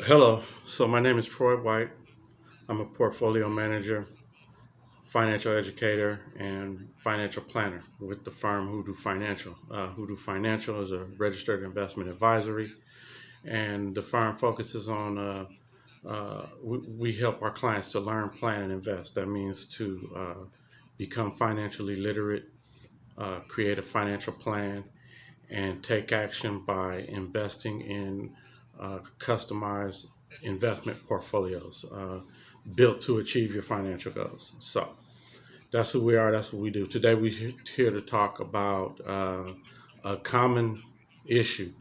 Hello. So my name is Troy White. I'm a portfolio manager, financial educator, and financial planner with the firm Hoodoo Financial. Hoodoo Financial is a registered investment advisory, and the firm focuses on we help our clients to learn, plan, and invest. That means to become financially literate, create a financial plan, and take action by investing in customized investment portfolios built to achieve your financial goals. So that's who we are. That's what we do. Today we're here to talk about a common issue.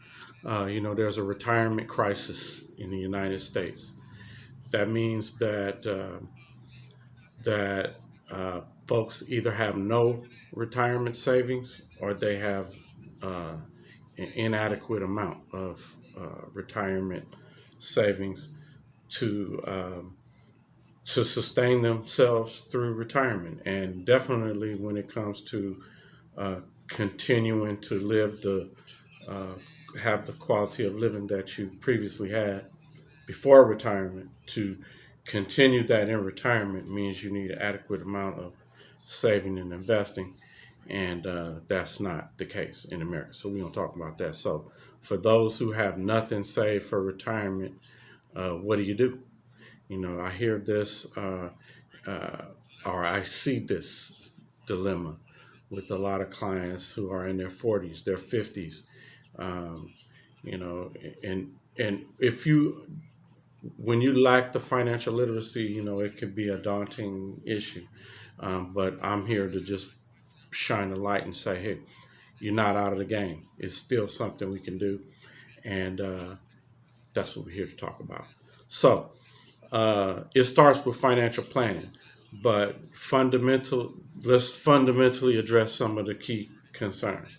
There's a retirement crisis in the United States. That means that folks either have no retirement savings or they have uh, an inadequate amount of retirement savings to to sustain themselves through retirement, and definitely when it comes to continuing to live the uh, have the quality of living that you previously had before retirement. To continue that in retirement means you need an adequate amount of saving and investing, and that's not the case in America. So we don't talk about that. So for those who have nothing saved for retirement, what do you do? I hear this, uh, or I see this dilemma with a lot of clients who are in their 40s, their 50s. Um, you know, and if you when you lack the financial literacy, it can be a daunting issue. But I'm here to just shine a light and say, hey, you're not out of the game. It's still something we can do, and that's what we're here to talk about. So it starts with financial planning, but let's fundamentally address some of the key concerns.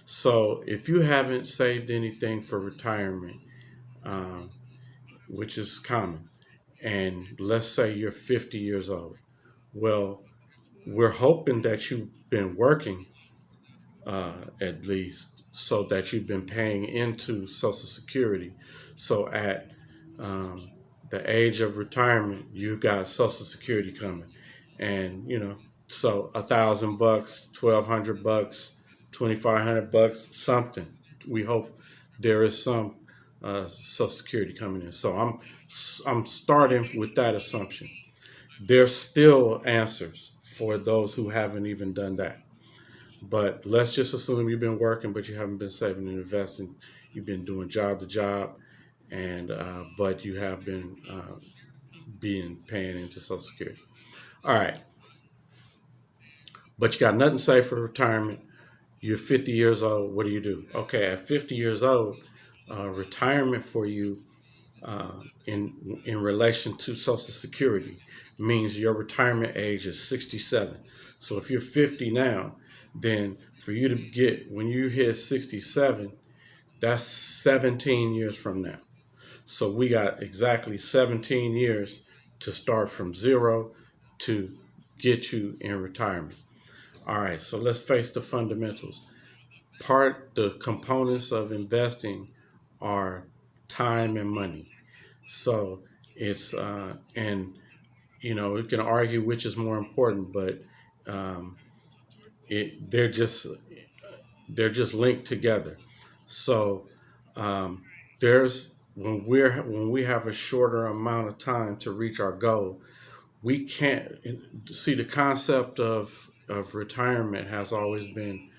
So if you haven't saved anything for retirement, um, which is common, and let's say you're 50 years old, well, we're hoping that you've been working at least, so that you've been paying into Social Security. So at um, the age of retirement, you got Social Security coming, and so $1,000, $1,200, $2,500, something. We hope there is some Social Security coming in. So I'm starting with that assumption. There's still answers for those who haven't even done that. But let's just assume you've been working, but you haven't been saving and investing. You've been doing job to job, and but you have been being paying into Social Security. All right, but you got nothing saved for retirement. You're 50 years old. What do you do? Okay, at 50 years old, retirement for you in relation to Social Security means your retirement age is 67. So if you're 50 now, then for you to get when you hit 67, that's 17 years from now. So we got exactly 17 years to start from zero to get you in retirement. All right, so let's face the fundamentals. The components of investing are time and money. So and we can argue which is more important, but um, it they're just linked together. So um, there's when we have a shorter amount of time to reach our goal, we can't see the concept of retirement has always been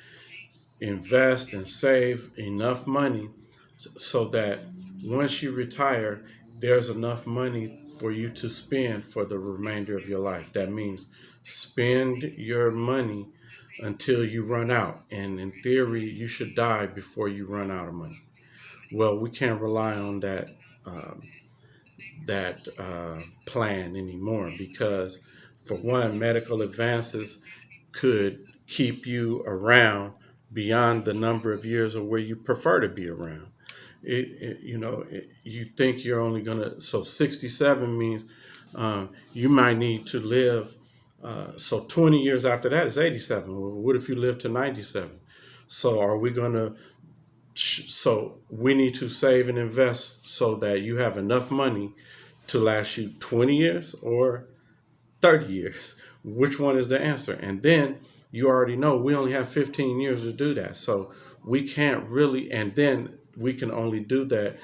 invest and save enough money so that once you retire, there's enough money for you to spend for the remainder of your life. That means spend your money until you run out. And in theory, you should die before you run out of money. Well, we can't rely on that plan anymore because, for one, medical advances could keep you around beyond the number of years of where you prefer to be around. You think you're only gonna. So 67 means you might need to live. So 20 years after that is 87. Well, what if you live to 97? So are we gonna So we need to save and invest so that you have enough money to last you 20 years or 30 years. Which one is the answer? And then you already know we only have 15 years to do that. So we can't really, and then we can only do that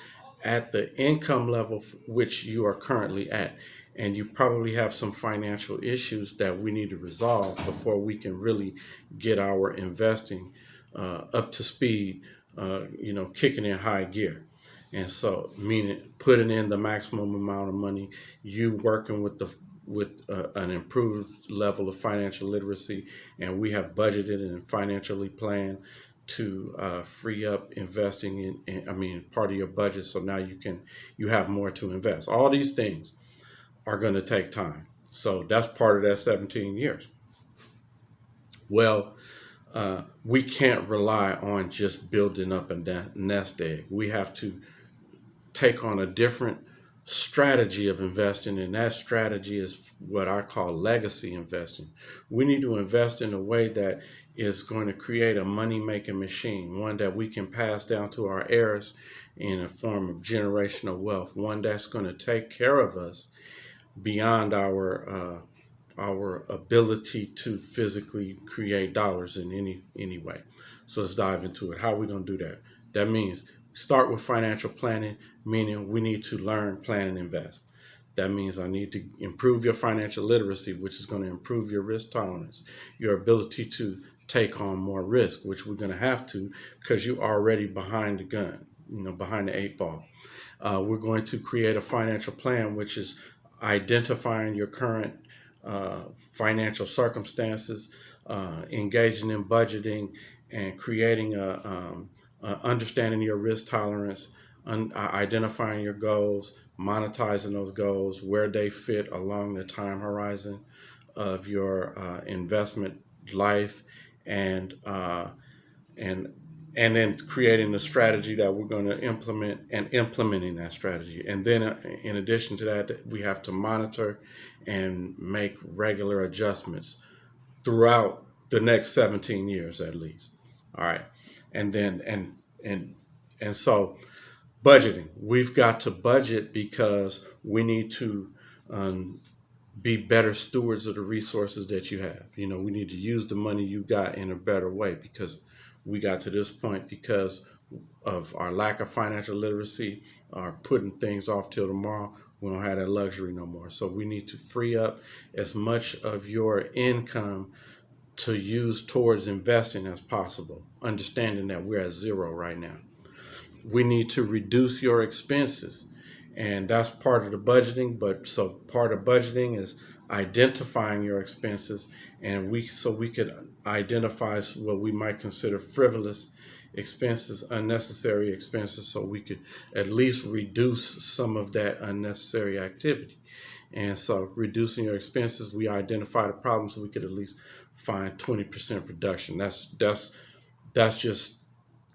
at the income level which you are currently at. And you probably have some financial issues that we need to resolve before we can really get our investing up to speed, kicking in high gear. And so, meaning putting in the maximum amount of money, you working with an improved level of financial literacy, and we have budgeted and financially planned to free up investing part of your budget, so now you have more to invest. All these things are going to take time, so that's part of that 17 years. Well, we can't rely on just building up a nest egg. We have to take on a different strategy of investing, and that strategy is what I call legacy investing. We need to invest in a way that is going to create a money-making machine, one that we can pass down to our heirs in a form of generational wealth, one that's going to take care of us beyond our ability to physically create dollars in any way. So let's dive into it. How are we going to do that? That means start with financial planning, meaning we need to learn, plan, and invest. That means I need to improve your financial literacy, which is going to improve your risk tolerance, your ability to take on more risk, which we're going to have to because you're already behind the gun, behind the eight ball. We're going to create a financial plan, which is identifying your current financial circumstances, engaging in budgeting, and creating understanding your risk tolerance, identifying your goals, monetizing those goals, where they fit along the time horizon of your investment life, and then creating the strategy that we're going to implement and implementing that strategy. And then in addition to that, we have to monitor and make regular adjustments throughout the next 17 years at least. All right. And then and so budgeting, we've got to budget because we need to be better stewards of the resources that you have. We need to use the money you got in a better way, because we got to this point because of our lack of financial literacy, or putting things off till tomorrow. We don't have that luxury no more. So we need to free up as much of your income to use towards investing as possible, understanding that we're at zero right now. We need to reduce your expenses, and that's part of the budgeting. But so part of budgeting is identifying your expenses, and we could identify what we might consider frivolous expenses, unnecessary expenses, so we could at least reduce some of that unnecessary activity. And so reducing your expenses, we identify the problems, so we could at least find 20% reduction. That's just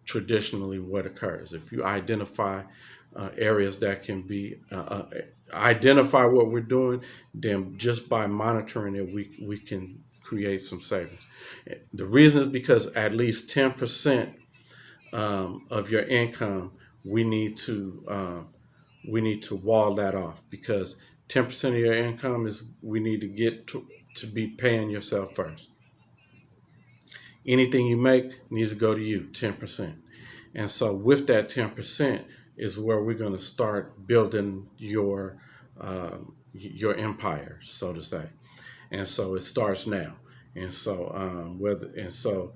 traditionally what occurs. If you identify areas that can be identify what we're doing, then just by monitoring it, we can create some savings. The reason is because at least 10% of your income, we need to wall that off, because 10% of your income is, we need to get to be paying yourself first. Anything you make needs to go to you, 10%. And so with that 10% is where we're going to start building your empire, so to say. And so it starts now. And so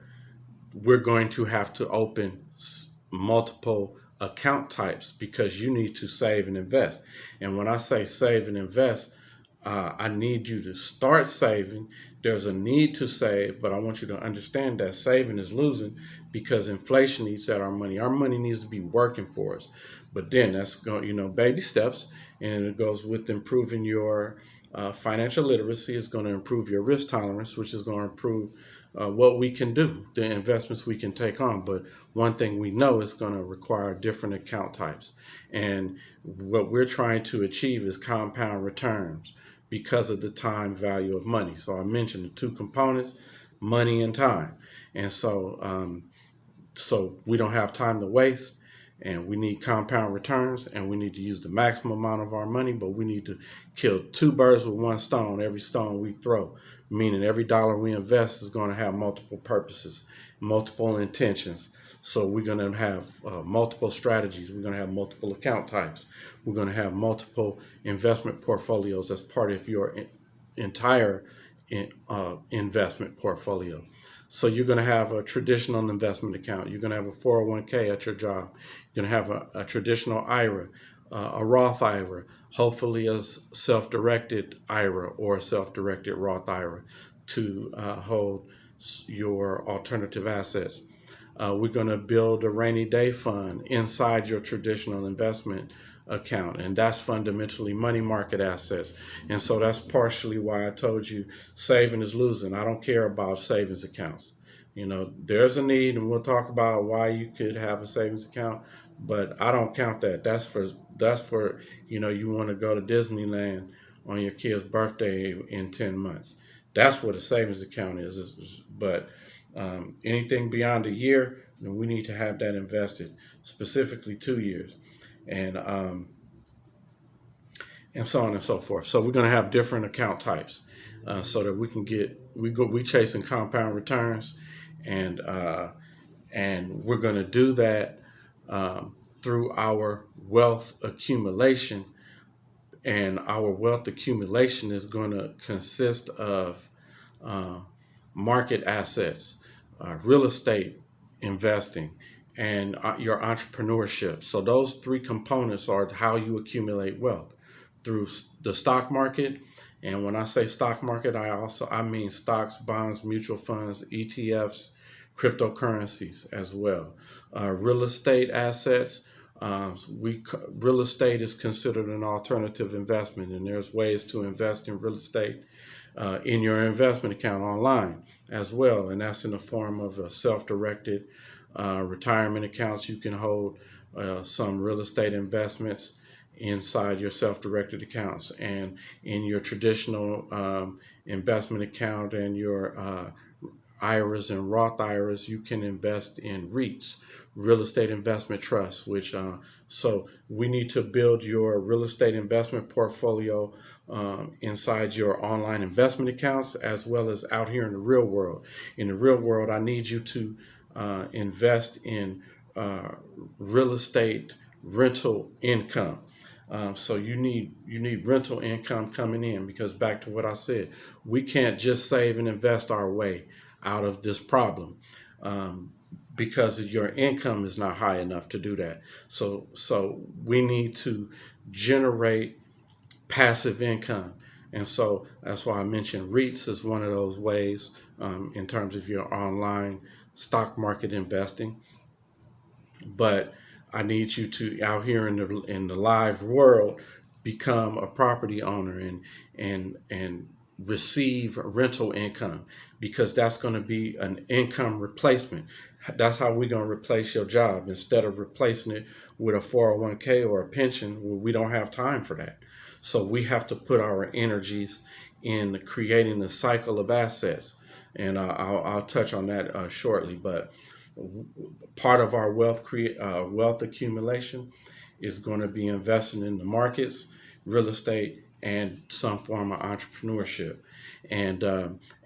we're going to have to open multiple account types, because you need to save and invest. And when I say save and invest, I need you to start saving. There's a need to save, but I want you to understand that saving is losing, because inflation eats at our money. Our money needs to be working for us. But then that's going, baby steps, and it goes with improving your financial literacy. It's going to improve your risk tolerance, which is going to improve what we can do, the investments we can take on. But one thing we know is going to require different account types. And what we're trying to achieve is compound returns because of the time value of money. So I mentioned the two components, money and time. And so so we don't have time to waste, and we need compound returns, and we need to use the maximum amount of our money, but we need to kill two birds with one stone every stone we throw, meaning every dollar we invest is going to have multiple purposes, multiple intentions. So we're going to have multiple strategies. We're going to have multiple account types. We're going to have multiple investment portfolios as part of your entire investment portfolio. So you're going to have a traditional investment account. You're going to have a 401k at your job. You're going to have a traditional IRA, a Roth IRA, hopefully a self-directed IRA or a self-directed Roth IRA to hold your alternative assets. We're going to build a rainy day fund inside your traditional investment account, and that's fundamentally money market assets. And so that's partially why I told you saving is losing. I don't care about savings accounts. There's a need, and we'll talk about why you could have a savings account, but I don't count that. That's for you want to go to Disneyland on your kid's birthday in 10 months. That's what a savings account is. But anything beyond a year, we need to have that invested, specifically 2 years, and so on and so forth. So we're going to have different account types, so that we chasing compound returns, and we're going to do that through our wealth accumulation, and our wealth accumulation is going to consist of market assets, real estate investing, and your entrepreneurship. So those three components are how you accumulate wealth: through the stock market. And when I say stock market, I mean stocks, bonds, mutual funds, ETFs, cryptocurrencies as well. Real estate assets. Real estate is considered an alternative investment, and there's ways to invest in real estate in your investment account online as well, and that's in the form of a self-directed retirement accounts. You can hold some real estate investments inside your self-directed accounts, and in your traditional investment account and your IRAs and Roth IRAs, you can invest in REITs, real estate investment trusts, which so we need to build your real estate investment portfolio inside your online investment accounts, as well as out here in the real world. In the real world, I need you to invest in real estate rental income. So you need rental income coming in, because back to what I said, we can't just save and invest our way out of this problem, because your income is not high enough to do that. So we need to generate passive income. And so that's why I mentioned REITs is one of those ways, in terms of your online stock market investing. But I need you to, out here in the live world, become a property owner and receive rental income, because that's going to be an income replacement. That's how we're going to replace your job, instead of replacing it with a 401k or a pension. Well, we don't have time for that. So we have to put our energies in creating a cycle of assets, and I'll touch on that shortly. But part of our wealth accumulation is going to be investing in the markets, real estate, and some form of entrepreneurship. And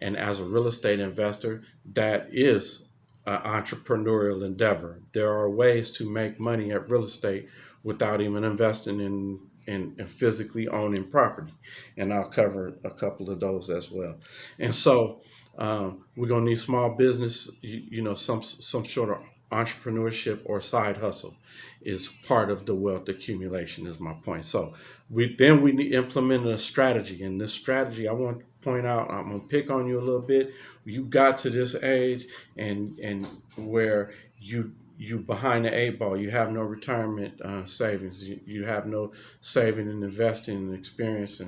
as a real estate investor, that is an entrepreneurial endeavor. There are ways to make money at real estate without even investing in physically owning property, and I'll cover a couple of those as well. And so we're gonna need small business, some sort of entrepreneurship or side hustle is part of the wealth accumulation, is my point. So we need to implement a strategy, and this strategy, I want to point out, I'm gonna pick on you a little bit. You got to this age and where you behind the eight ball. You have no retirement savings. You have no saving and investing and experience,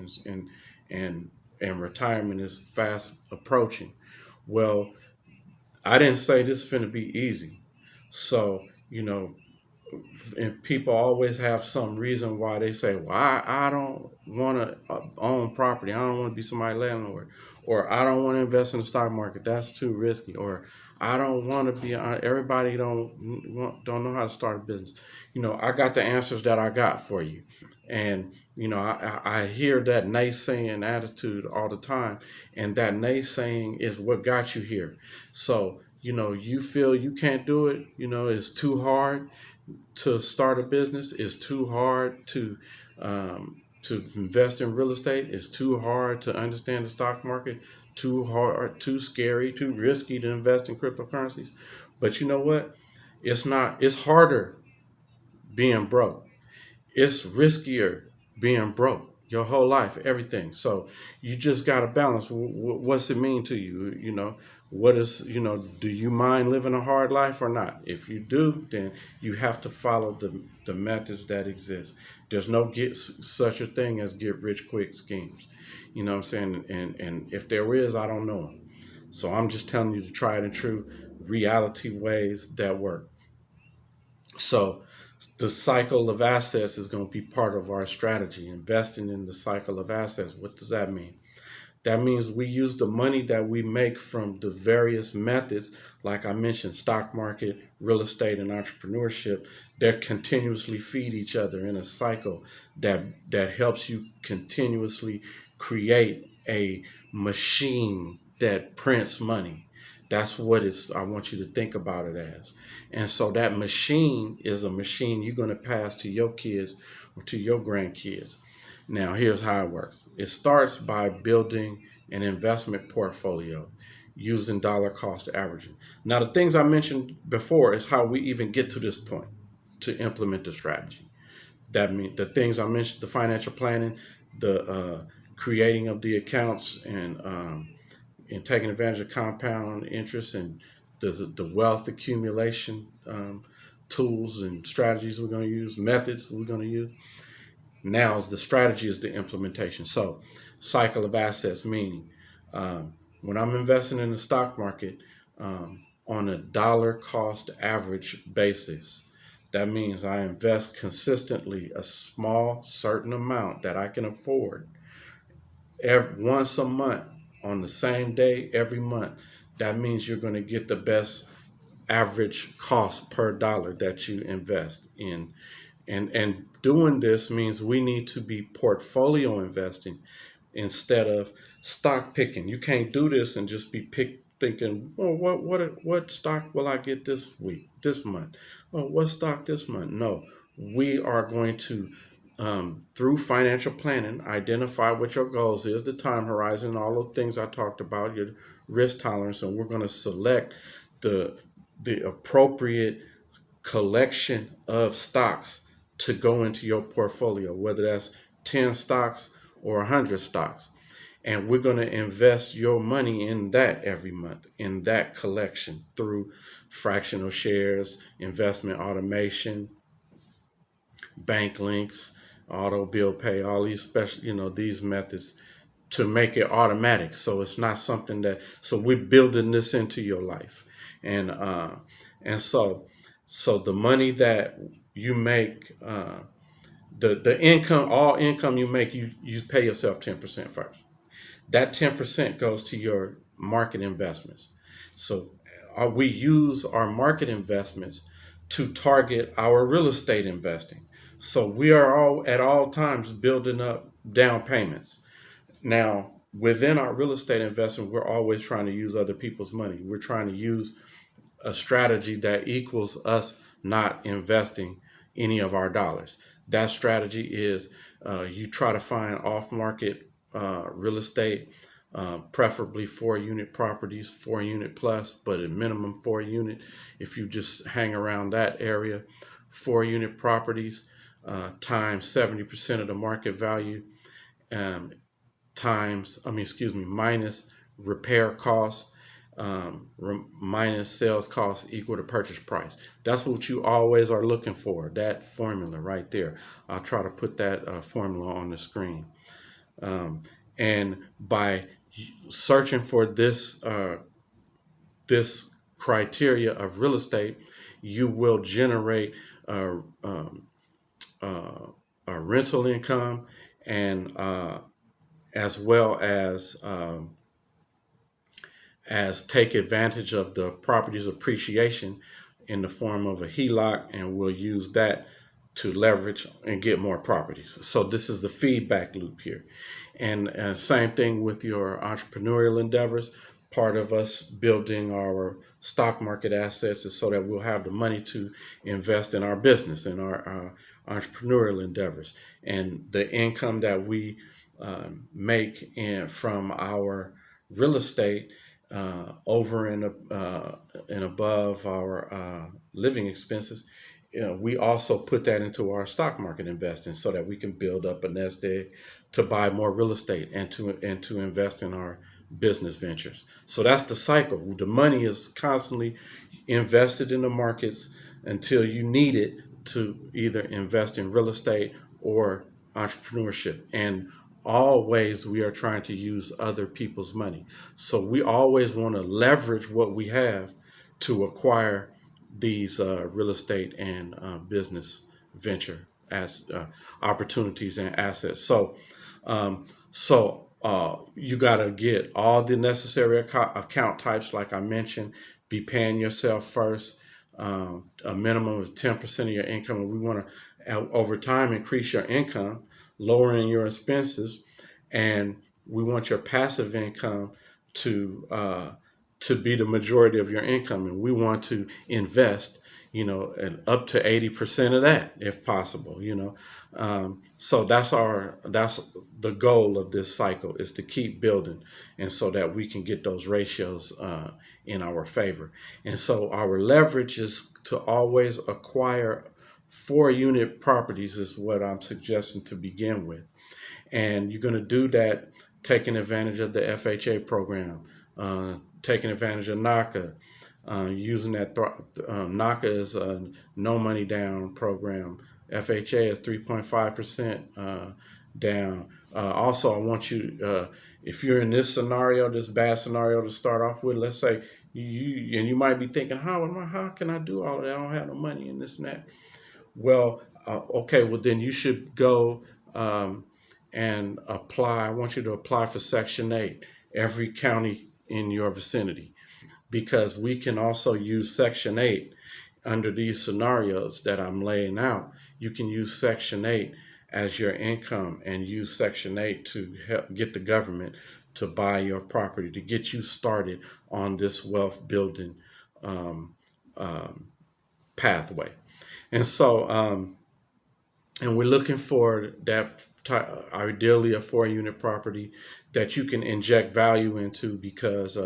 and retirement is fast approaching. Well, I didn't say this is going to be easy. So, and people always have some reason why they say, well, I don't want to own property. I don't want to be somebody's landlord. Or I don't want to invest in the stock market. That's too risky. Or I don't want to be on. Everybody don't know how to start a business. I got the answers that I got for you, and I hear that naysaying attitude all the time, and that naysaying is what got you here. So you feel you can't do it. It's too hard to start a business. It's too hard to invest in real estate. It's too hard to understand the stock market. Too hard, too scary, too risky to invest in cryptocurrencies. But you know what? It's not. It's harder being broke. It's riskier being broke your whole life, everything. So you just got to balance. What's it mean to you? What is, do you mind living a hard life or not? If you do, then you have to follow the methods that exist. There's no such a thing as get rich quick schemes. You know what I'm saying? And if there is, I don't know them. So I'm just telling you the tried and true reality ways that work. So the cycle of assets is going to be part of our strategy. Investing in the cycle of assets. What does that mean? That means we use the money that we make from the various methods, like I mentioned, stock market, real estate, and entrepreneurship, that continuously feed each other in a cycle that helps you continuously create a machine that prints money. That's what I want you to think about it as. And so that machine is a machine you're going to pass to your kids or to your grandkids. Now, here's how it works. It starts by building an investment portfolio using dollar cost averaging. Now, the things I mentioned before is how we even get to this point to implement the strategy. That means the things I mentioned, the financial planning, the creating of the accounts, and taking advantage of compound interest, and the wealth accumulation tools and strategies we're going to use, methods we're going to use. Now is the strategy is the implementation. So cycle of assets, meaning when I'm investing in the stock market on a dollar cost average basis, that means I invest consistently a small certain amount that I can afford once a month on the same day every month. That means you're going to get the best average cost per dollar that you invest in. And doing this means we need to be portfolio investing instead of stock picking. You can't do this and just be thinking, well, what stock will I get this week, this month? Oh, what stock this month? No, we are going to through financial planning, identify what your goals is, the time horizon, all the things I talked about, your risk tolerance, and we're going to select the appropriate collection of stocks to go into your portfolio, whether that's 10 stocks or 100 stocks. And we're going to invest your money in that every month, in that collection through fractional shares, investment automation, bank links, auto bill pay, all these special, these methods to make it automatic. So it's not something so we're building this into your life. And so the money that you make, the income, all income you make, you pay yourself 10% first. That 10% goes to your market investments. So we use our market investments to target our real estate investing. So we are all at all times building up down payments. Now, within our real estate investment, we're always trying to use other people's money. We're trying to use a strategy that equals us not investing any of our dollars. That strategy is you try to find off-market real estate, preferably 4-unit properties, 4-unit plus, but a minimum 4-unit. If you just hang around that area, 4-unit properties times 70% of the market value, minus repair costs, minus sales costs equal to purchase price. That's what you always are looking for, that formula right there. I'll try to put that formula on the screen. And by searching for this criteria of real estate, you will generate a rental income, and as well as as take advantage of the property's appreciation in the form of a HELOC, and we'll use that to leverage and get more properties. So this is the feedback loop here. And same thing with your entrepreneurial endeavors. Part of us building our stock market assets is so that we'll have the money to invest in our business and our entrepreneurial endeavors. And the income that we make from our real estate over and above our living expenses, we also put that into our stock market investing so that we can build up a nest egg to buy more real estate and to invest in our business ventures. So that's the cycle. The money is constantly invested in the markets until you need it to either invest in real estate or entrepreneurship. And always we are trying to use other people's money. So we always want to leverage what we have to acquire these real estate and business venture as opportunities and assets. So you got to get all the necessary account types, like I mentioned. Be paying yourself first, a minimum of 10% of your income. And we want to, over time, increase your income, lowering your expenses, and we want your passive income to be the majority of your income, and we want to invest, and up to 80% of that if possible. So that's the goal of this cycle, is to keep building, and so that we can get those ratios in our favor. And so our leverage is to always acquire 4-unit properties is what I'm suggesting to begin with. And you're going to do that taking advantage of the FHA program, taking advantage of NACA, using that. NACA is a no money down program. FHA is 3.5% down. Also, I want you, if you're in this scenario, this bad scenario to start off with, let's say you might be thinking, how can I do all of that? I don't have no money in this and that. Well, okay, well then you should go and apply. I want you to apply for Section 8, every county in your vicinity, because we can also use Section 8 under these scenarios that I'm laying out. You can use Section 8 as your income and use Section 8 to help get the government to buy your property, to get you started on this wealth building pathway. And so, and we're looking for that ideally a 4-unit property that you can inject value into, because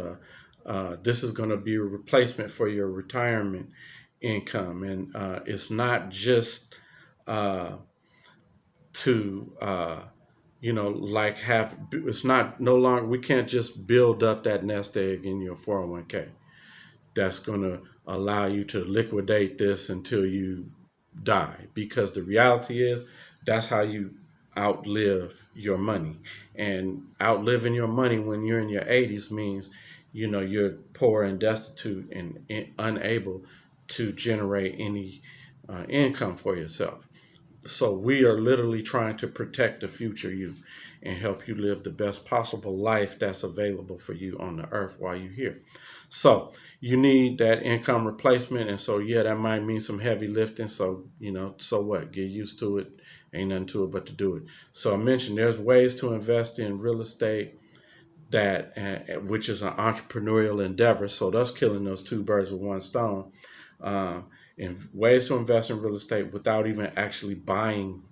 this is going to be a replacement for your retirement income. And it's not just it's not no longer, we can't just build up that nest egg in your 401k. That's going to allow you to liquidate this until you die, because the reality is that's how you outlive your money. And outliving your money when you're in your 80s means you're poor and destitute and unable to generate any income for yourself. So we are literally trying to protect the future you and help you live the best possible life that's available for you on the earth while you're here. So you need that income replacement. And so, yeah, that might mean some heavy lifting. So, so what? Get used to it. Ain't nothing to it but to do it. So I mentioned there's ways to invest in real estate which is an entrepreneurial endeavor. So that's killing those two birds with one stone. And ways to invest in real estate without even actually buying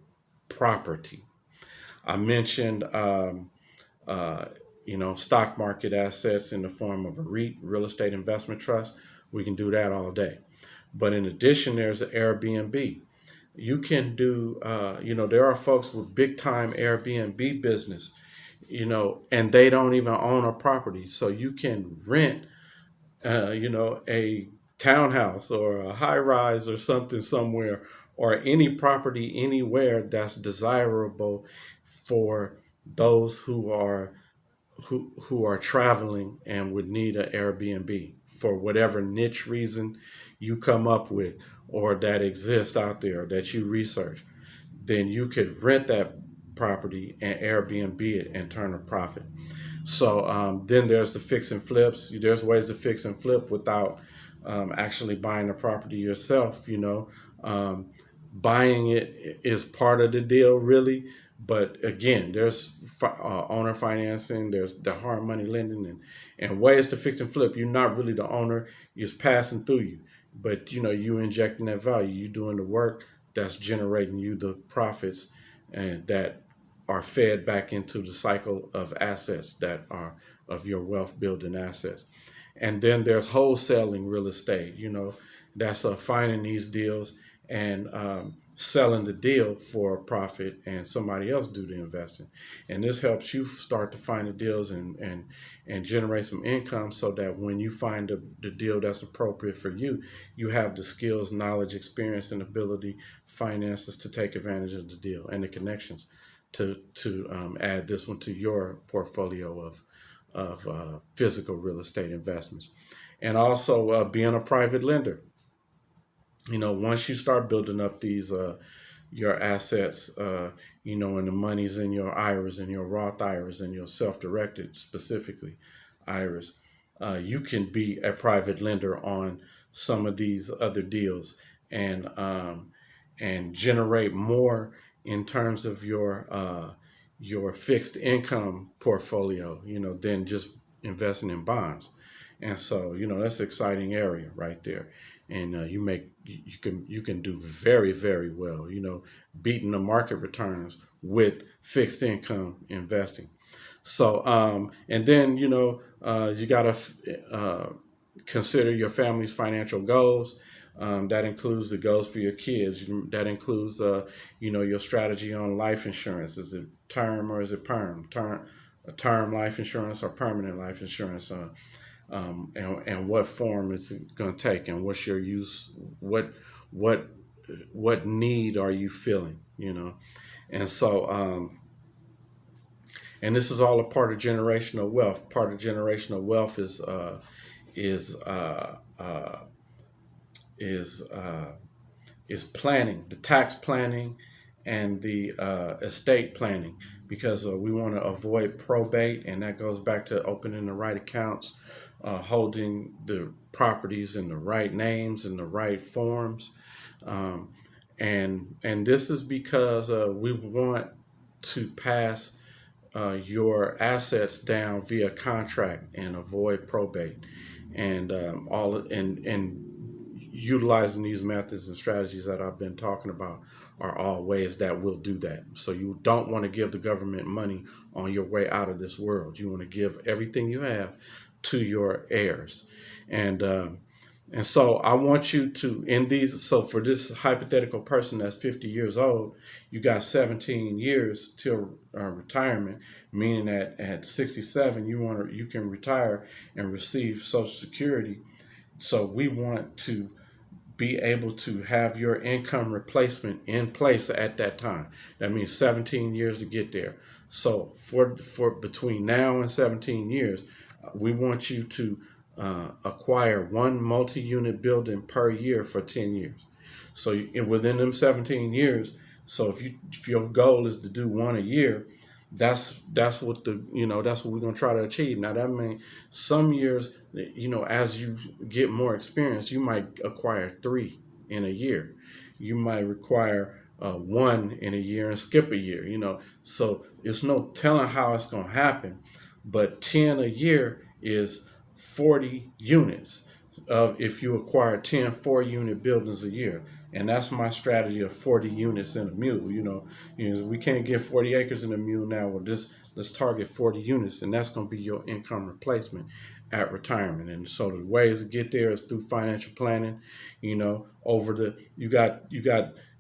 property. I mentioned, stock market assets in the form of a REIT, real estate investment trust. We can do that all day. But in addition, there's an Airbnb. You can do, there are folks with big time Airbnb business, and they don't even own a property. So you can rent, a townhouse or a high rise or something somewhere, or any property anywhere that's desirable for those who are traveling and would need an Airbnb for whatever niche reason you come up with or that exists out there that you research. Then you could rent that property and Airbnb it and turn a profit. So then there's the fix and flips. There's ways to fix and flip without actually buying the property yourself. Buying it is part of the deal, really. But again, there's owner financing, there's the hard money lending, and ways to fix and flip. You're not really the owner; it's passing through you. But you injecting that value, you doing the work that's generating you the profits, and that are fed back into the cycle of assets that are of your wealth building assets. And then there's wholesaling real estate. That's finding these deals and selling the deal for a profit, and somebody else do the investing. And this helps you start to find the deals and generate some income, so that when you find the deal that's appropriate for you, you have the skills, knowledge, experience, and ability, finances to take advantage of the deal and the connections to add this one to your portfolio of physical real estate investments. And also being a private lender. Once you start building up these your assets, and the money's in your IRAs and your Roth IRAs and your self-directed, specifically IRAs, you can be a private lender on some of these other deals, and generate more in terms of your fixed income portfolio, than just investing in bonds. And so, that's an exciting area right there. And you can do very, very well, beating the market returns with fixed income investing. So and then you got to consider your family's financial goals. That includes the goals for your kids. That includes your strategy on life insurance. Is it term or is it perm? Term life insurance or permanent life insurance? And what form is it going to take, and what's your use? What need are you feeling? And so and this is all a part of generational wealth. Part of generational wealth is planning, the tax planning, and the estate planning, because we want to avoid probate, and that goes back to opening the right accounts, holding the properties in the right names and the right forms, and this is because we want to pass your assets down via contract and avoid probate, and and utilizing these methods and strategies that I've been talking about are all ways that will do that. So you don't want to give the government money on your way out of this world. You want to give everything you have to your heirs. And so I want you to, so for this hypothetical person that's 50 years old, you got 17 years till retirement, meaning that at 67, you can retire and receive Social Security. So we want to be able to have your income replacement in place at that time. That means 17 years to get there. So for between now and 17 years, we want you to acquire one multi-unit building per year for 10 years. So within them 17 years, so if your goal is to do one a year, that's what that's what we're going to try to achieve. Now that means some years, as you get more experience, you might acquire 3 in a year. You might require 1 in a year and skip a year. So it's no telling how it's going to happen, but 10 a year is 40 units if you acquire 10 4-unit buildings a year. And that's my strategy of 40 units in a mule. We can't get 40 acres in a mule now. Well, let's target 40 units, and that's going to be your income replacement at retirement. And so the ways to get there is through financial planning. You got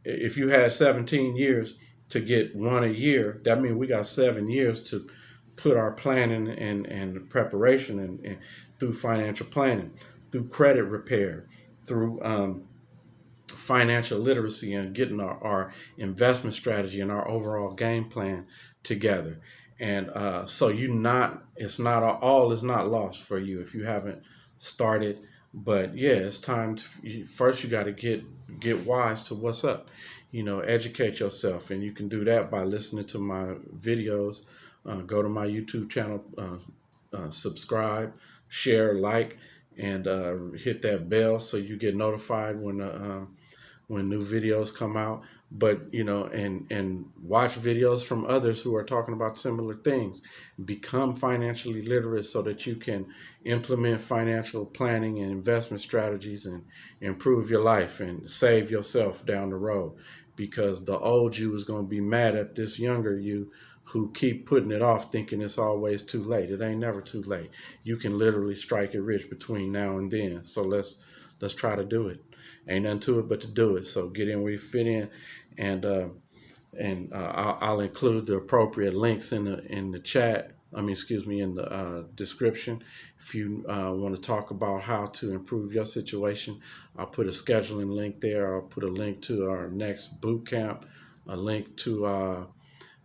if you had 17 years to get 1 a year, that means we got 7 years to put our planning and preparation and through financial planning, through credit repair, through financial literacy, and getting our investment strategy and our overall game plan together. And so all is not lost for you if you haven't started. But yeah, it's time first you got to get wise to what's up. Educate yourself, and you can do that by listening to my videos go to my YouTube channel, subscribe, share, like, and hit that bell so you get notified when new videos come out. But and watch videos from others who are talking about similar things. Become financially literate so that you can implement financial planning and investment strategies and improve your life and save yourself down the road, because the old you is going to be mad at this younger you who keep putting it off, thinking it's always too late. It ain't never too late. You can literally strike it rich between now and then. So let's try to do it. Ain't nothing to it but to do it. So get in where you fit in, and I'll include the appropriate links in the chat. In the description. If you want to talk about how to improve your situation, I'll put a scheduling link there. I'll put a link to our next boot camp, a link to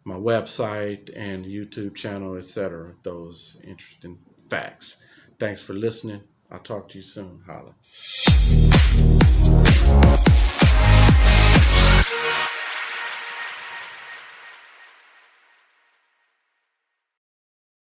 my website and YouTube channel, etc. Those interesting facts. Thanks for listening. I'll talk to you soon. Holla.